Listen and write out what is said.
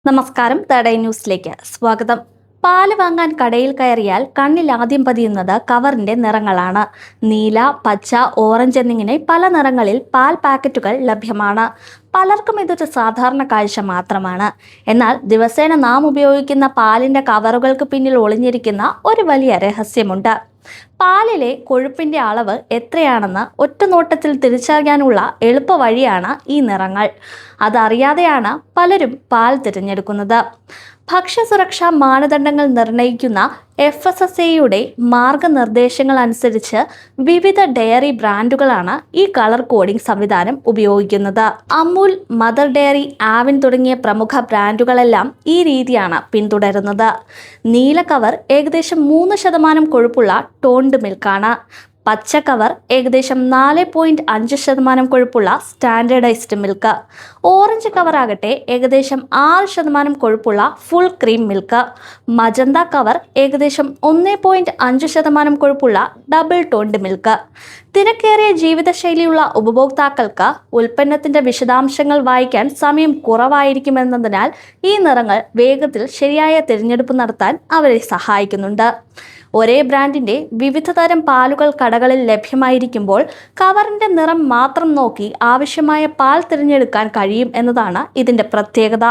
നമസ്കാരം, third eye ന്യൂസിലേക്ക് സ്വാഗതം. പാല് വാങ്ങാൻ കടയിൽ കയറിയാൽ കണ്ണിൽ ആദ്യം പതിയുന്നത് കവറിന്റെ നിറങ്ങളാണ്. നീല, പച്ച, ഓറഞ്ച് എന്നിങ്ങനെ പല നിറങ്ങളിൽ പാൽ പാക്കറ്റുകൾ ലഭ്യമാണ്. പലർക്കും ഇതൊരു സാധാരണ കാഴ്ച മാത്രമാണ്. എന്നാൽ ദിവസേന നാം ഉപയോഗിക്കുന്ന പാലിന്റെ കവറുകൾക്ക് പിന്നിൽ ഒളിഞ്ഞിരിക്കുന്ന ഒരു വലിയ രഹസ്യമുണ്ട്. പാലിലെ കൊഴുപ്പിന്റെ അളവ് എത്രയാണെന്ന് ഒറ്റ നോട്ടത്തിൽ തിരിച്ചറിയാനുള്ള എളുപ്പ വഴിയാണ് ഈ നിറങ്ങൾ. അതറിയാതെയാണ് പലരും പാൽ തിരഞ്ഞെടുക്കുന്നത്. ഭക്ഷ്യസുരക്ഷാ മാനദണ്ഡങ്ങൾ നിർണ്ണയിക്കുന്ന FSSAIയുടെ മാർഗനിർദ്ദേശങ്ങൾ അനുസരിച്ച് വിവിധ ഡയറി ബ്രാൻഡുകളാണ് ഈ കളർ കോഡിംഗ് സംവിധാനം ഉപയോഗിക്കുന്നത്. അമുൽ, മദർ ഡയറി, ആവിൻ തുടങ്ങിയ പ്രമുഖ ബ്രാൻഡുകളെല്ലാം ഈ രീതിയാണ് പിന്തുടരുന്നത്. നീല കവർ ഏകദേശം 3% കൊഴുപ്പുള്ള ടോൺഡ് മിൽക്കാണ്. പച്ച കവർ ഏകദേശം 4.5% കൊഴുപ്പുള്ള സ്റ്റാൻഡേർഡൈസ്ഡ് മിൽക്ക്. ഓറഞ്ച് കവർ ആകട്ടെ ഏകദേശം 6% കൊഴുപ്പുള്ള full cream milk. Magenta cover ഏകദേശം 1.5% കൊഴുപ്പുള്ള ഡബിൾ ടോൺഡ് മിൽക്ക്. തിരക്കേറിയ ജീവിതശൈലിയുള്ള ഉപഭോക്താക്കൾക്ക് ഉൽപ്പന്നത്തിന്റെ വിശദാംശങ്ങൾ വായിക്കാൻ സമയം കുറവായിരിക്കുമെന്നതിനാൽ ഈ നിറങ്ങൾ വേഗത്തിൽ ശരിയായ തിരഞ്ഞെടുപ്പ് നടത്താൻ അവരെ സഹായിക്കുന്നുണ്ട്. ഒരേ ബ്രാൻഡിന്റെ വിവിധ തരം പാലുകൾ കടകളിൽ ലഭ്യമായിരിക്കുമ്പോൾ കവറിന്റെ നിറം മാത്രം നോക്കി ആവശ്യമായ പാൽ തിരഞ്ഞെടുക്കാൻ കഴിയും എന്നതാണ് ഇതിന്റെ പ്രത്യേകത.